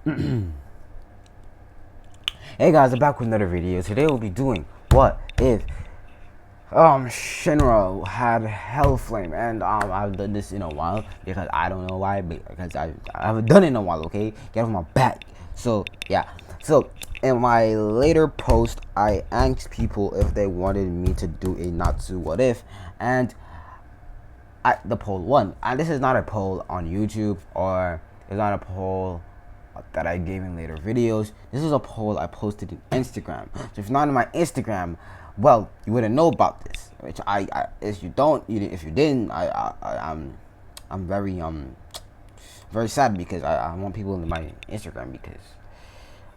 Hey guys, I'm back with another video. Today we'll be doing what if Shinra had Hell Flame, and I've done this in a while because I don't know why, but because I haven't done it in a while. Okay, get off my back. So yeah, so in my later post, I asked people if they wanted me to do a Natsu what if, and the poll won. And this is not a poll on YouTube, or it's not a poll that I gave in later videos. This is a poll I posted in Instagram. So if you're not on my Instagram, well, you wouldn't know about this. Which if you don't, if you didn't, I'm very sad because I want people in my Instagram because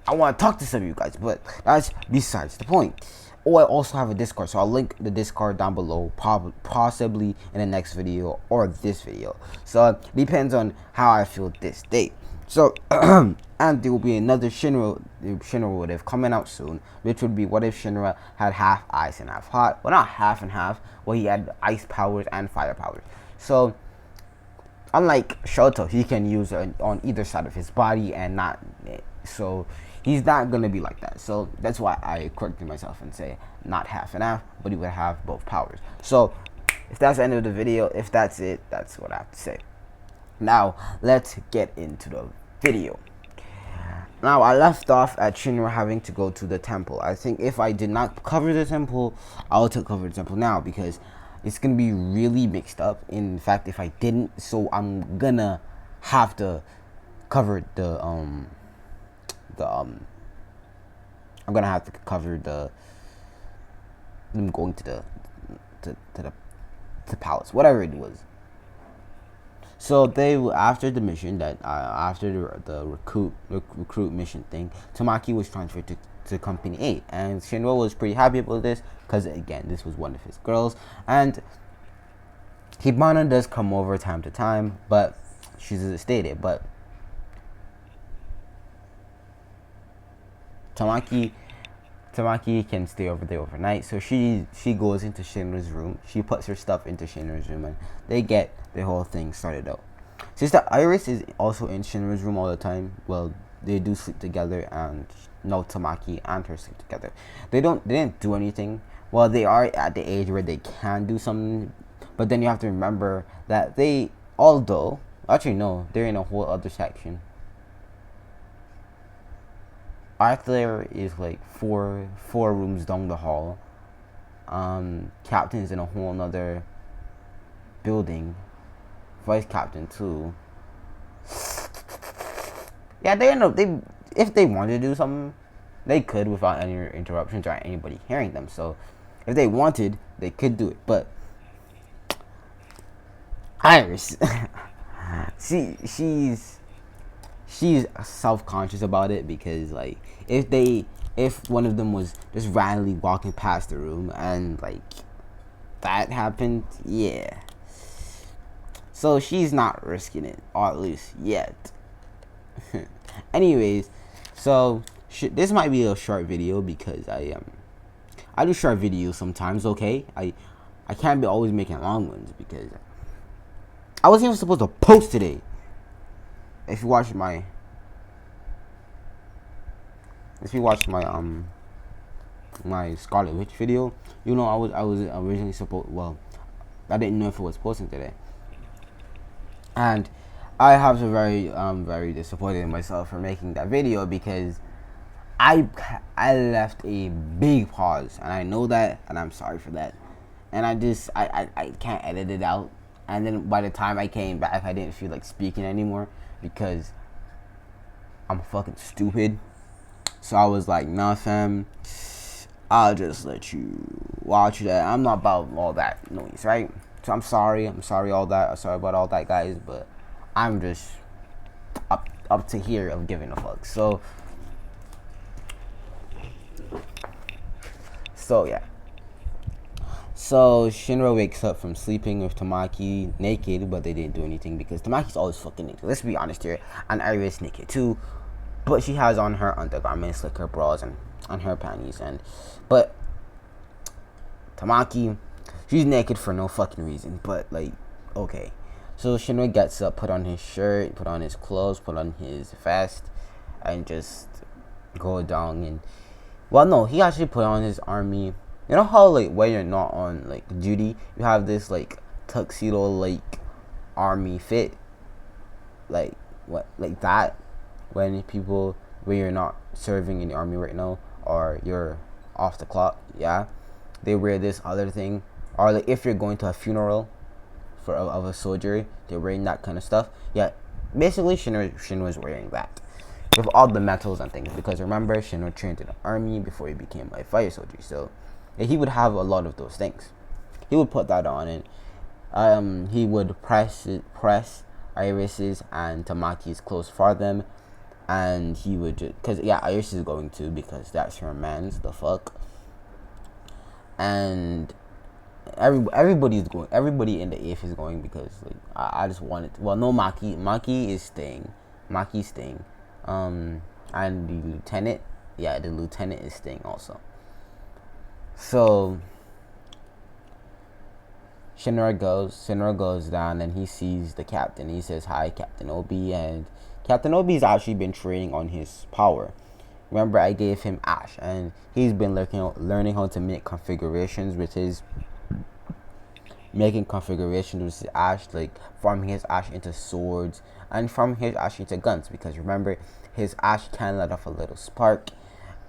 I want to talk to some of you guys. But that's besides the point. Oh, I also have a Discord, so I'll link the Discord down below, possibly in the next video or this video. So it depends on how I feel this day. So and there will be another Shinra what if coming out soon, which would be what if Shinra had half ice and half hot. Well, not half and half. Well, he had ice powers and fire powers. So unlike Shoto, he can use it on either side of his body and not. So he's not gonna be like that. So that's why I corrected myself and say not half and half, but he would have both powers. So if that's the end of the video, if that's it, that's what I have to say. Now let's get into the video. Now I left off at Shinra having to go to the temple. I think if I did not cover the temple, I'll cover the temple now because it's gonna be really mixed up. In fact, if I didn't, so I'm gonna have to cover I'm gonna have to cover them going to the palace, whatever it was. So they, after the mission that after the recruit mission thing, Tamaki was transferred to Company 8, and Shinra was pretty happy about this because again, this was one of his girls, and Hibana does come over time to time, but she's stated, but Tamaki can stay over there overnight. So she goes into Shinra's room. She puts her stuff into Shinra's room, and they get the whole thing started out. Sister Iris is also in Shinra's room all the time. Well, they do sleep together, and no, Tamaki and her sleep together. They didn't do anything. Well, they are at the age where they can do something, but then you have to remember that they're in a whole other section. Arthur is like four rooms down the hall. Captain's in a whole nother building. Vice captain too. Yeah, if they wanted to do something, they could without any interruptions or anybody hearing them. So if they wanted, they could do it. But Iris, she's self-conscious about it because like if one of them was just randomly walking past the room and like that happened, yeah, so she's not risking it, or at least yet. Anyways, so this might be a short video because I do short videos sometimes. Okay, I can't be always making long ones because I wasn't even supposed to post today. If you watch my my Scarlet Witch video, you know I was originally supposed, well, I didn't know if it was posting today, and I have to very disappointed in myself for making that video because I left a big pause, and I know that, and I'm sorry for that, and I can't edit it out. And then by the time I came back, I didn't feel like speaking anymore because I'm fucking stupid. So I was like, nah, fam, I'll just let you watch that. I'm not about all that noise, right? So I'm sorry all that. I'm sorry about all that, guys, but I'm just up to here of giving a fuck. So yeah. So Shinra wakes up from sleeping with Tamaki naked, but they didn't do anything because Tamaki's always fucking naked. Let's be honest here. And Iris naked too, but she has on her undergarments, like her bras and on her panties. But Tamaki, she's naked for no fucking reason. But like, okay. So Shinra gets up, put on his shirt, put on his clothes, put on his vest, and just go down. And well, no, he actually put on his army. You know how like when you're not on like duty, you have this like tuxedo like army fit, like what like that when people when you're not serving in the army right now or you're off the clock, yeah, they wear this other thing. Or like if you're going to a funeral for of a soldier, they're wearing that kind of stuff. Yeah, basically Shinra was wearing that with all the metals and things, because remember Shinra trained in the army before he became a fire soldier, so yeah, he would have a lot of those things. He would put that on, and he would press Iris's and Tamaki's clothes for them, and he would just because yeah, Iris is going to because that's her man's the fuck, and everybody's going. Everybody in the eighth is going because like I just wanted. Well, no, Maki is staying. Maki's staying. And the lieutenant, yeah, the lieutenant is staying also. So Shinra goes down and he sees the captain. He says, "Hi, Captain Obi," and Captain Obi's actually been training on his power. Remember, I gave him Ash, and he's been learning how to make configurations with his Ash, like farming his Ash into swords and farming his Ash into guns, because remember his Ash can let off a little spark,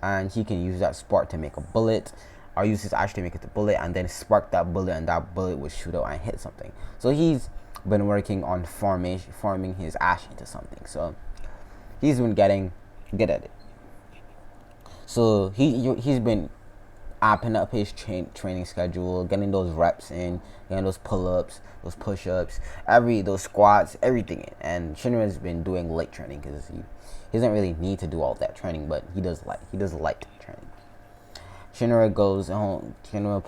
and he can use that spark to make a bullet, or use his Ash to make it a bullet and then spark that bullet, and that bullet would shoot out and hit something. So he's been working on farming his Ash into something, so he's been getting good at it. So he's been amping up his training schedule, getting those reps in, getting those pull-ups, those push-ups, those squats, everything in. And Shinra's been doing light training because he doesn't really need to do all that training, but he does light training. Shinra goes home. Shinra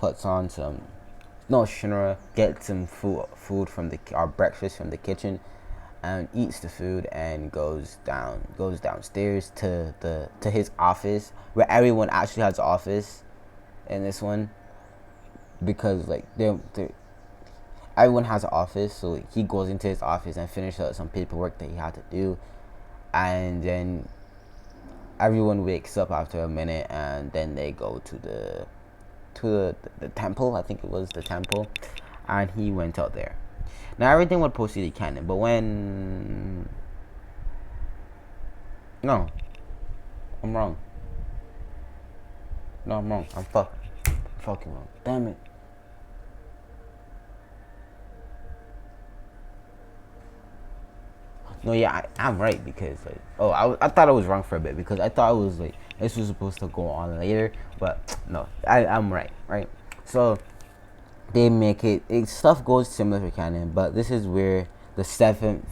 gets some food from breakfast from the kitchen, and eats the food and goes downstairs to his office, where everyone actually has an office in this one, because like everyone has an office. So he goes into his office and finishes some paperwork that he had to do, and then everyone wakes up after a minute, and then they go to the temple. I think it was the temple, and he went out there. Now everything would proceed canon, but when no, I'm wrong. No, I'm wrong. I'm fucking wrong. Damn it. No, yeah, I'm right, because like, I thought I was wrong for a bit, because I thought it was like this was supposed to go on later, but no, I'm right. So they make stuff goes similar to canon, but this is where the seventh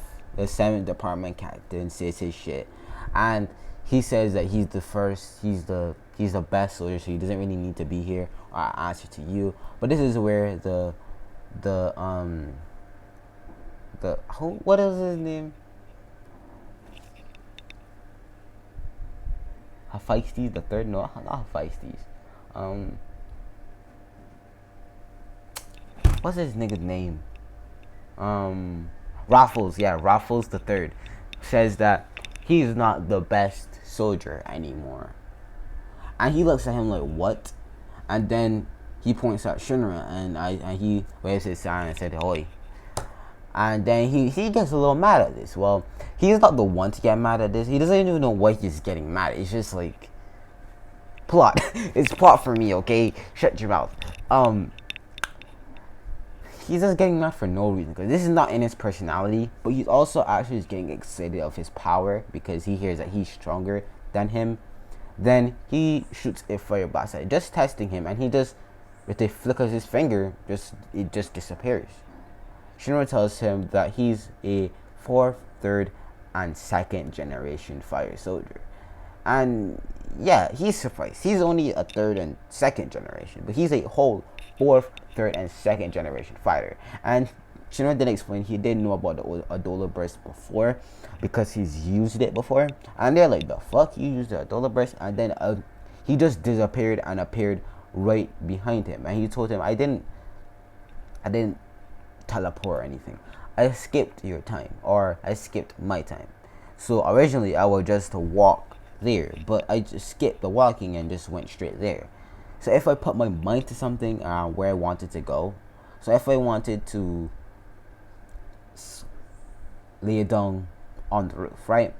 department captain says his shit, and he says that he's the best soldier, so he doesn't really need to be here or answer to you. But this is where what is his name? Hephaestus the third? No, not Hephaestus. What's his nigga's name? Raffles. Yeah, Raffles the third says that he's not the best soldier anymore, and he looks at him like, what? And then he points at Shinra, and he waves his sign and said, "Hoy." And then he gets a little mad at this. Well, he's not the one to get mad at this. He doesn't even know why he's getting mad. It's just like plot. It's plot for me, okay? Shut your mouth. He's just getting mad for no reason, because this is not in his personality, but he's also actually just getting excited of his power because he hears that he's stronger than him. Then he shoots a fire blast at it, just testing him, and he just, with a flick of his finger, it just disappears. Shinra tells him that he's a 4th, 3rd, and 2nd generation fire soldier. And yeah, he's surprised. He's only a 3rd and 2nd generation, but he's a whole 4th, 3rd, and 2nd generation fighter. And Shinra did explain he didn't know about the Adola burst before, because he's used it before. And they're like, the fuck, you used the Adola burst? And then he just disappeared and appeared right behind him. And he told him, I didn't teleport or anything. I skipped your time, or I skipped my time. So originally I would just walk there, but I just skipped the walking and just went straight there. So if I put my mind to something where I wanted to go, so if I wanted to lay it down on the roof, right?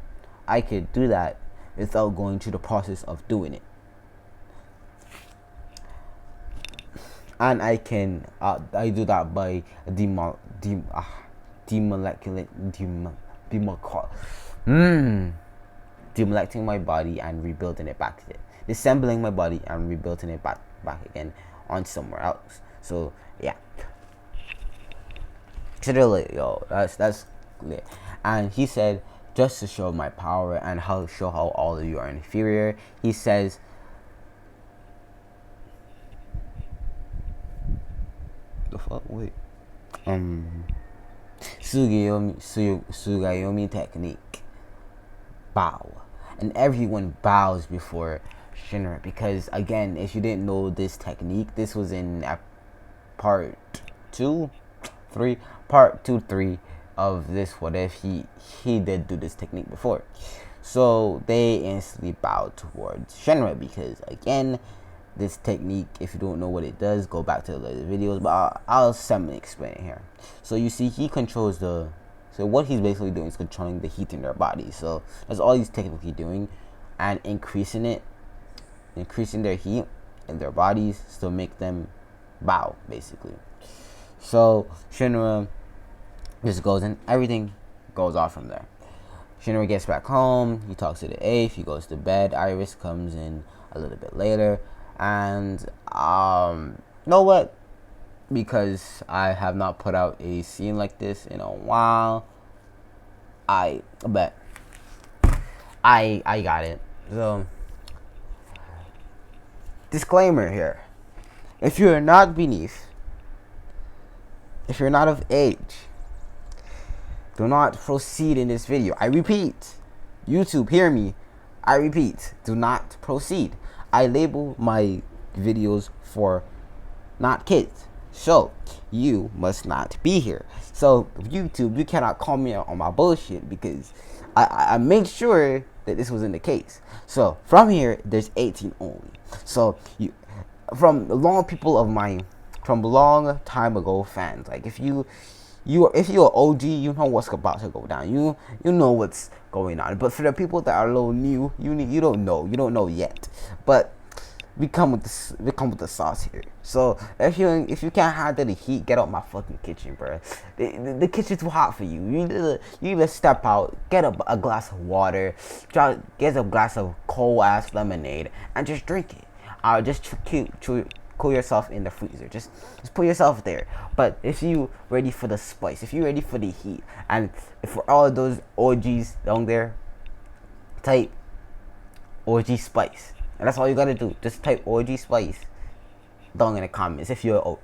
I could do that without going through the process of doing it. And I can I do that by demolecting my body and rebuilding it back to it, dissembling my body and rebuilding it back again on somewhere else. So yeah, literally, yo, that's lit. And he said, just to show my power and show how all of you are inferior, he says, the fuck, wait, Sugayomi technique, bow, and everyone bows before Shinra, because again, if you didn't know this technique, this was in part 2, 3 of this What If. He did do this technique before, so they instantly bowed towards Shinra, because again, this technique, if you don't know what it does, go back to the later videos, but I'll simply explain it here. So you see, he controls so what he's basically doing is controlling the heat in their body. So that's all he's technically doing, and increasing their heat in their bodies to make them bow, basically. So Shinra just goes in, everything goes off from there. Shinra gets back home, he talks to the 8th, he goes to bed. Iris comes in a little bit later, and you know what, because I have not put out a scene like this in a while, I bet I got it. So disclaimer here, if you're not of age, do not proceed in this video. I repeat, YouTube, hear me, I repeat, do not proceed. I label my videos for not kids, so you must not be here. So YouTube, you cannot call me out on my bullshit, because I made sure that this wasn't the case. So from here, there's 18 only. So from long time ago fans, like if you're an OG, you know what's about to go down. You know what's going on. But for the people that are a little new, you don't know yet. But we come with the sauce here. So if you can't handle the heat, get out my fucking kitchen, bro. The kitchen's too hot for you. You need to step out, get a glass of water, get a glass of cold ass lemonade, and just drink it. Just cool yourself in the freezer. Just put yourself there. But if you ready for the spice, if you ready for the heat, and if for all those OGs down there, type OG spice, and that's all you gotta do. Just type OG spice down in the comments. If you're OG,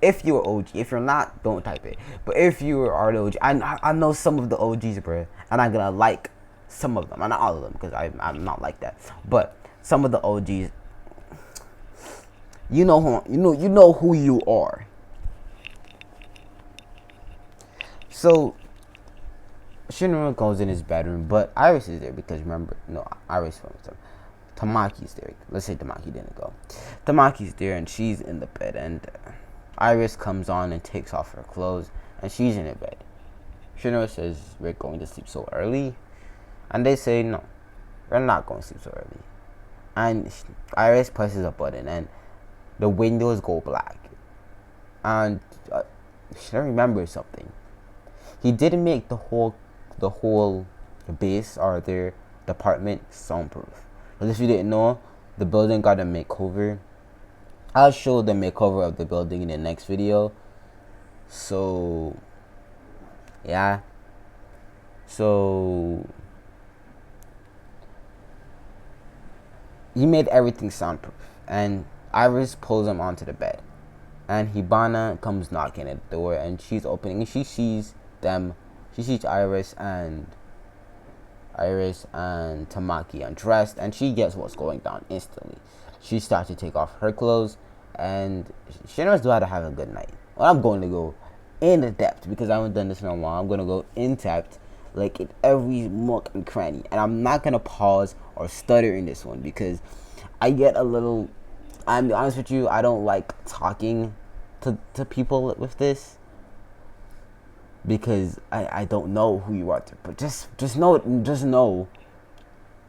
if you're not, don't type it. But if you are the OG, I know some of the OGs, bro, and I'm gonna like some of them. Not all of them, because I'm not like that. But some of the OGs, you know who you are. So Shinra goes in his bedroom, but Iris is there, because remember, no, Iris was there. Tamaki's there. Let's say Tamaki didn't go. Tamaki's there, and she's in the bed, and Iris comes on and takes off her clothes, and she's in the bed. Shinra says, "We're going to sleep so early," and they say, "No, we're not going to sleep so early." And Iris presses a button, and the windows go black. And Shinra remembers something. He didn't make the whole base or their department soundproof. Because if you didn't know, the building got a makeover. I'll show the makeover of the building in the next video. So yeah. So he made everything soundproof, and Iris pulls him onto the bed, and Hibana comes knocking at the door, and she's opening, and she sees them. She sees Iris and Tamaki undressed, and she gets what's going down instantly. She starts to take off her clothes, and Shinra's glad to have a good night. Well, I'm going to go in depth, because I haven't done this in a while. I'm going to go in depth like in every nook and cranny. And I'm not gonna pause or stutter in this one because I get a little. I'm honest with you. I don't like talking to people with this because I don't know who you are. But just know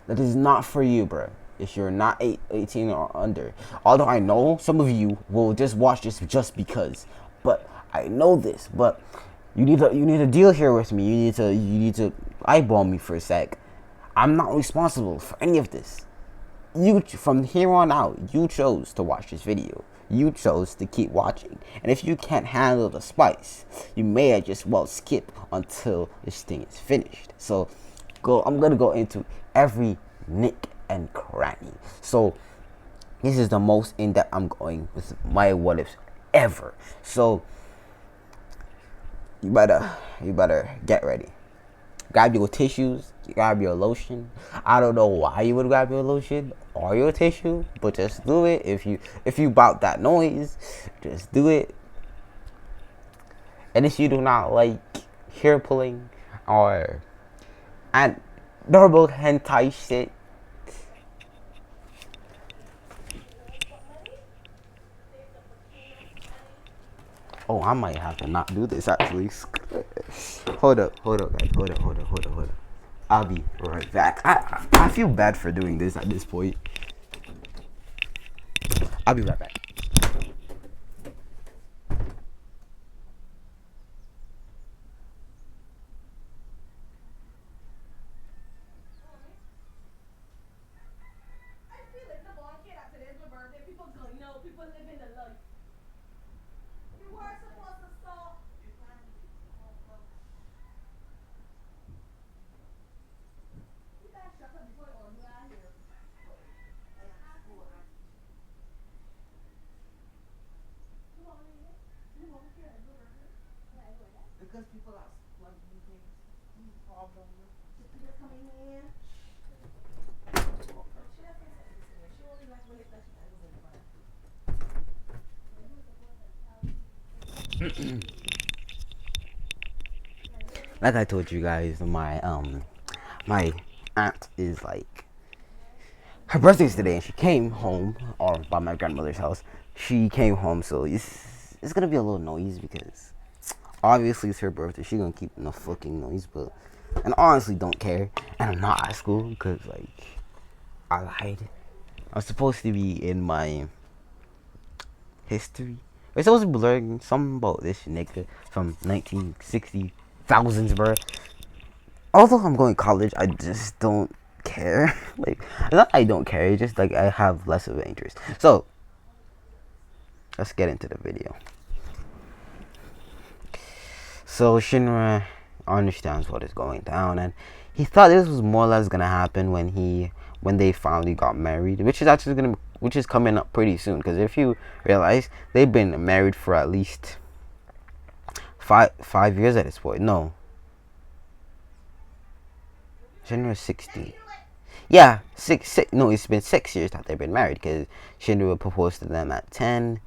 that is not for you, bro. If you're not 18 or under. Although I know some of you will just watch this just because. But I know this. But you need to deal here with me. You need to eyeball me for a sec. I'm not responsible for any of this. You from here on out, you chose to watch this video. You chose to keep watching. And if you can't handle the spice, you may just well skip until this thing is finished. So I'm gonna go into every nick and cranny. So this is the most in-depth I'm going with my what ifs ever. So you better get ready. Grab your tissues, grab your lotion. I don't know why you would grab your lotion or your tissue, but just do it. If you bout that noise, just do it. And if you do not like hair pulling or and normal hentai shit, oh, I might have to not do this actually. Hold up, guys. Hold up. I'll be right back. I feel bad for doing this at this point. I'll be right back. Because people are plugging things. Problem. Coming in. Like I told you guys, my aunt is like her birthday's today, and she came home, or by my grandmother's house. She came home, so it's gonna be a little noise because obviously it's her birthday. She gonna keep no fucking noise, but and honestly don't care. And I'm not at school because like I lied. I'm supposed to be in my history. We're supposed to be learning something about this nigga from 1960 thousands, bro. Although I'm going to college, I just don't care. Like, not I don't care. It's just like I have less of an interest. So let's get into the video. So Shinra understands what is going down, and he thought this was more or less gonna happen when they finally got married, which is coming up pretty soon. Because if you realize, they've been married for at least five years at this point. No, Shinra's 16. Yeah, six. No, it's been 6 years that they've been married. Because Shinra proposed to them at 10.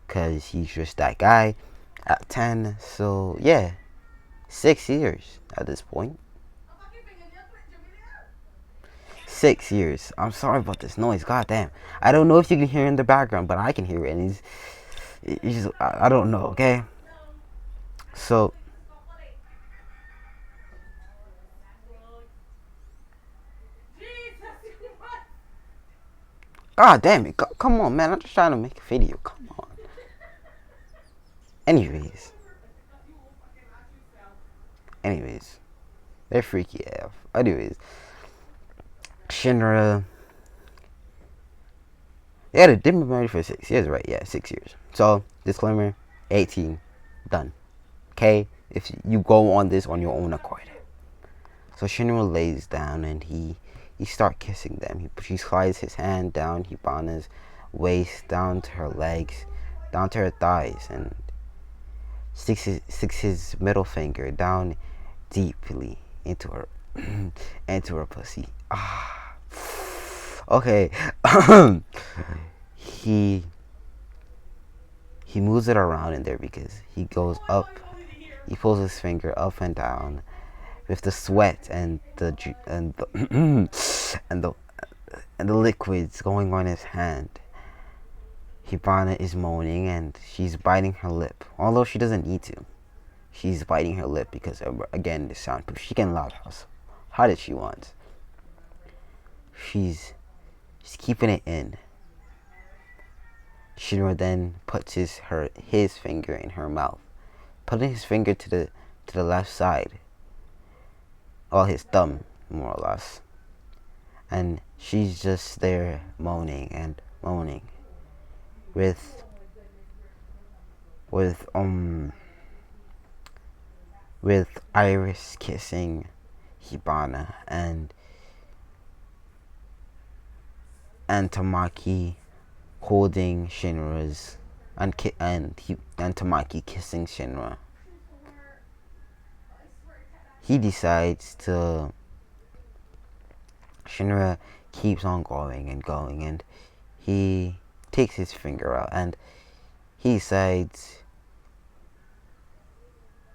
Because he's just that guy at 10. So yeah, 6 years at this point. 6 years. I'm sorry about this noise. God damn. I don't know if you can hear in the background, but I can hear it. And it's just, I don't know. Okay. So. God damn it. Come on, man. I'm just trying to make a video. Come on. Anyways. They're freaky AF. Anyways. Shinra. Yeah, they've been married for 6 years, right? Yeah, 6 years. So, disclaimer, 18, done. Okay? If you go on this on your own accord. So Shinra lays down and he starts kissing them. She slides his hand down Hibana's waist, down to her legs, down to her thighs, and sticks his middle finger down deeply into her pussy. Ah. Okay. he moves it around in there because he goes up. He pulls his finger up and down with the sweat and the and the and the liquids going on his hand. Hibana is moaning and she's biting her lip, although she doesn't need to. She's biting her lip because, again, the soundproof. She can laugh how hard as she wants. She's keeping it in. Shinra then puts his finger in her mouth, putting his finger to the left side, well, his thumb, more or less. And she's just there moaning and moaning with Iris kissing Hibana and Tamaki holding Shinra's and Tamaki kissing Shinra. Shinra keeps on going and going, and he takes his finger out and he decides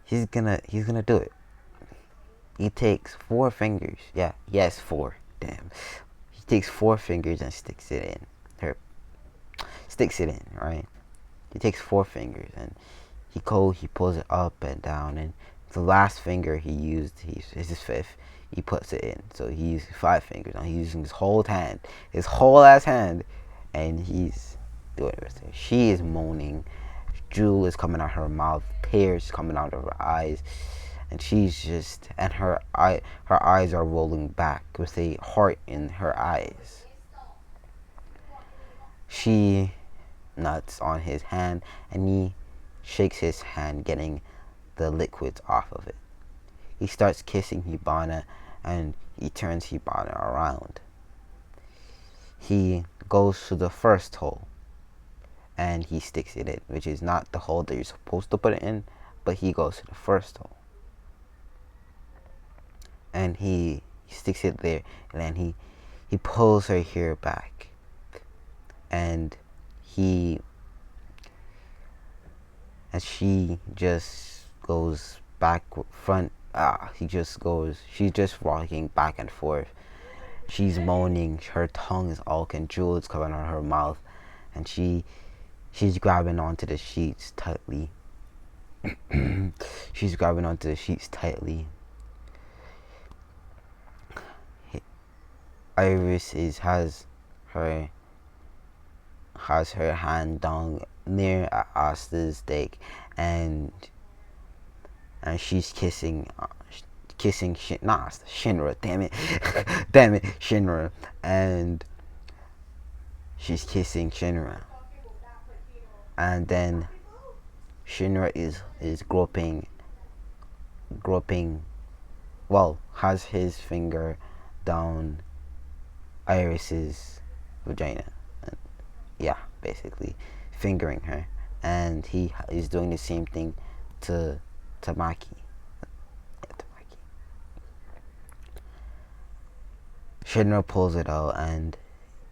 he's gonna do it. He takes 4 fingers. Yeah, yes, 4. Damn. He takes 4 fingers and sticks it in. Right? He takes 4 fingers and he pulls it up and down, and the last finger he used, is his 5th. He puts it in. So he used 5 fingers. Now he's using his whole ass hand, and he's doing it with her. She is moaning. Drool is coming out her mouth. Tears coming out of her eyes, and her eyes are rolling back with a heart in her eyes. She nuts on his hand, and he shakes his hand, getting the liquids off of it. He starts kissing Hibana, and he turns Hibana around. He goes to the first hole, and he sticks it in, which is not the hole that you're supposed to put it in, but he goes to the first hole. And he sticks it there, and then he pulls her hair back, and she just goes back front. She's just rocking back and forth. She's moaning. Her tongue is all congealed, coming out of her mouth, and she's grabbing onto the sheets tightly. Iris has her hand down near Asta's dick, and she's kissing Shinra. Damn it, Shinra, and she's kissing Shinra, and then Shinra is groping. Well, has his finger down Iris's vagina. And, yeah, basically fingering her, and he is doing the same thing to Tamaki. Shinra pulls it out, and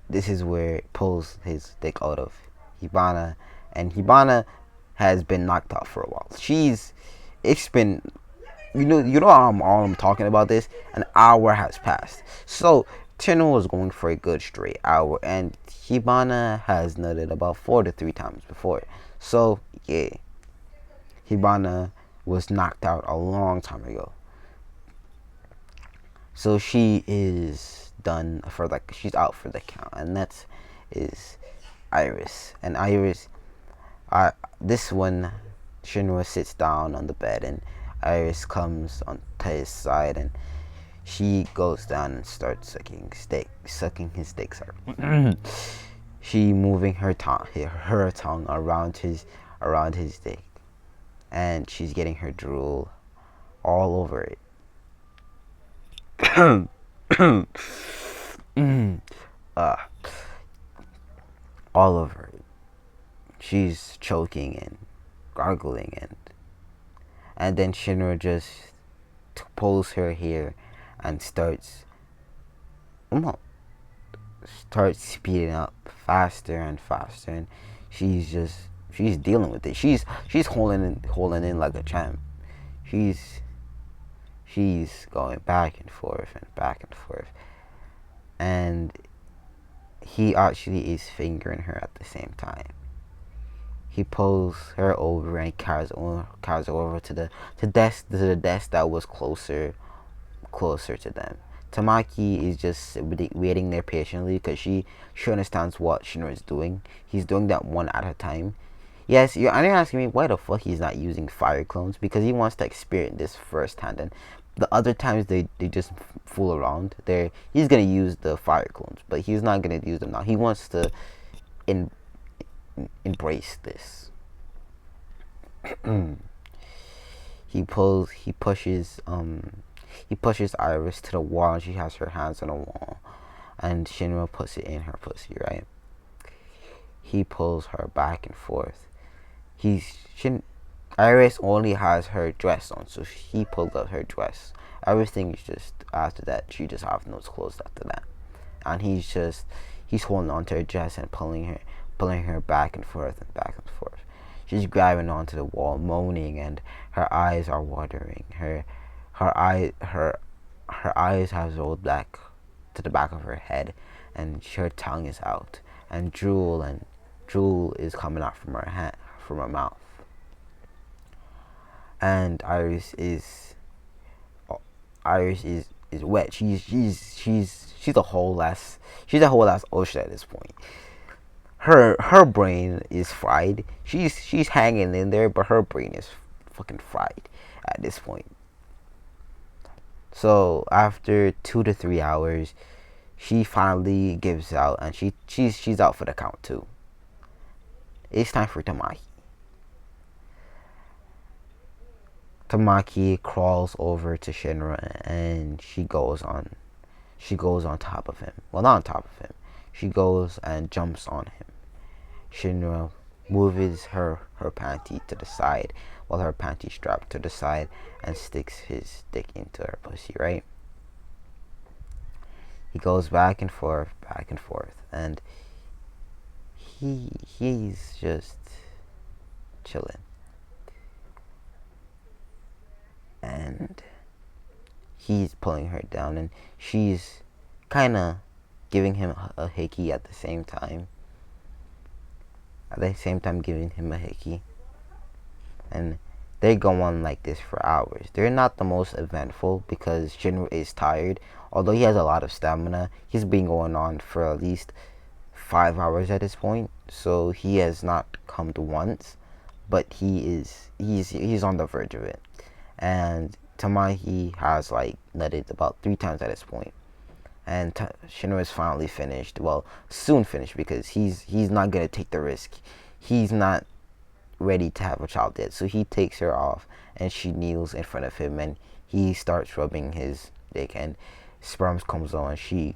this is where it pulls his dick out of Hibana, and Hibana has been knocked out for a while. It's been, I'm talking about this. An hour has passed, so Shinra was going for a good straight hour, and Hibana has nutted about 4 to 3 times before. So yeah, Hibana was knocked out a long time ago. So she is done she's out for the count, and that is Iris. And Iris, this one, Shinra sits down on the bed, and Iris comes on to his side, and she goes down and starts sucking his dick. Sorry. She moving her tongue around his dick, and she's getting her drool all over it. All over it. She's choking and gargling, and then Shinra just pulls her hair and starts speeding up faster and faster, and she's dealing with it. She's holding in like a champ. She's She's going back and forth and back and forth, and he actually is fingering her at the same time. He pulls her over and carries her over to the desk that was closer to them. Tamaki is just waiting there patiently because she understands what Shinra is doing. He's doing that one at a time. Yes, you're asking me why the fuck he's not using fire clones, because he wants to experience this firsthand, and the other times they just fool around. He's gonna use the fire clones, but he's not gonna use them now. He wants to in, embrace this. He pushes Iris to the wall, and she has her hands on the wall, and Shinra puts it in her pussy, right? He pulls her back and forth. Iris only has her dress on, so he pulled up her dress. Everything is just, after that, she just have no clothes after that. And he's holding onto her dress and pulling her back and forth and back and forth. She's grabbing onto the wall, moaning, and her eyes are watering. Her eyes have rolled back to the back of her head, and her tongue is out, and drool is coming out from her mouth. And Iris is wet. She's a whole ass ocean at this point. Her brain is fried. She's hanging in there, but her brain is fucking fried at this point. So after 2 to 3 hours, she finally gives out, and she's out for the count too. It's time for Tamaki. Tamaki crawls over to Shinra, and she goes on top of him. Well, not on top of him. She goes and jumps on him. Shinra moves her panty to the side, while her panty strapped to the side, and sticks his dick into her pussy, right? He goes back and forth, and he's just chilling. And he's pulling her down, and she's kind of giving him a hickey at the same time. Giving him a hickey. And they go on like this for hours. They're not the most eventful because Shinra is tired. Although he has a lot of stamina, he's been going on for at least 5 hours at this point. So he has not come to once, but he's on the verge of it. And Tamaki has like nutted about 3 times at this point. And Shinra is finally finished. Well, soon finished, because he's not gonna take the risk. He's not ready to have a child yet, so he takes her off, and she kneels in front of him, and he starts rubbing his dick, and sperm comes on. She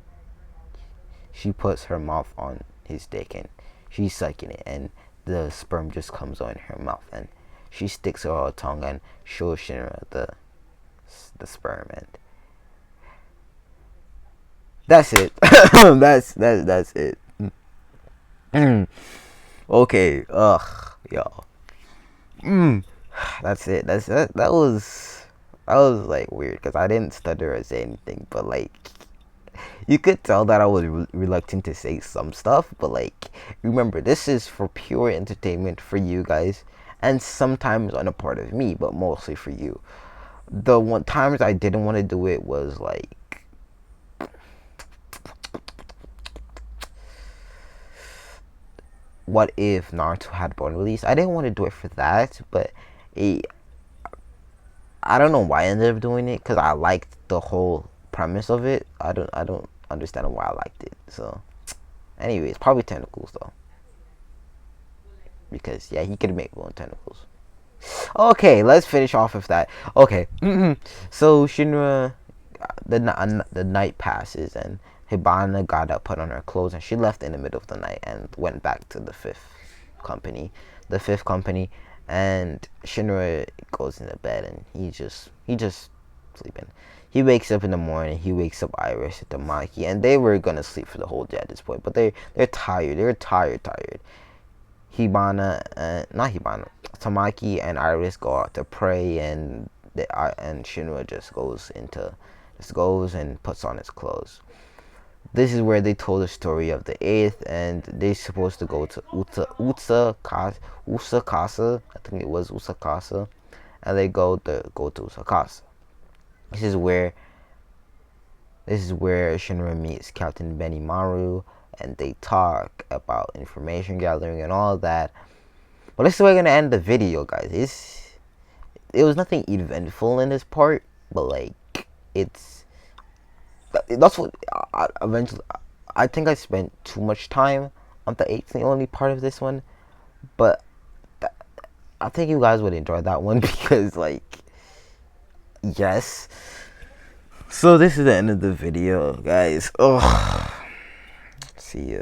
puts her mouth on his dick, and she's sucking it, and the sperm just comes on her mouth, and she sticks her tongue and shows Shinra the sperm, and that's it. that's it. Okay. Y'all. That's it. That was like weird, because I didn't stutter or say anything, but like you could tell that I was reluctant to say some stuff. But like, remember, this is for pure entertainment for you guys, and sometimes on a part of me, but mostly for you. The times I didn't want to do it was like, what if Naruto had Born Release? I didn't want to do it for that, but I don't know why I ended up doing it, because I liked the whole premise of it. I don't understand why I liked it. So, anyways, probably tentacles though, because yeah, he could make one tentacles. Okay, let's finish off with that. Okay, so Shinra, the night passes, and Hibana got up, put on her clothes, and she left in the middle of the night and went back to the fifth company. And Shinra goes into bed, and he just sleeping. He wakes up in the morning. He wakes up Iris and Tamaki, and they were gonna sleep for the whole day at this point, but they're tired. They're tired. Tamaki and Iris go out to pray, and and Shinra just goes and puts on his clothes. This is where they told the story of the 8th, and they're supposed to go to Usakasa. I think it was Usakasa, and they go to Usakasa. This is where Shinra meets Captain Benimaru, and they talk about information gathering and all that. But this is where we're gonna end the video, guys. It was nothing eventful in this part, but like that's what eventually. I think I spent too much time on the 8th, the only part of this one, but I think you guys would enjoy that one because, like, yes. So this is the end of the video, guys. Oh, see ya.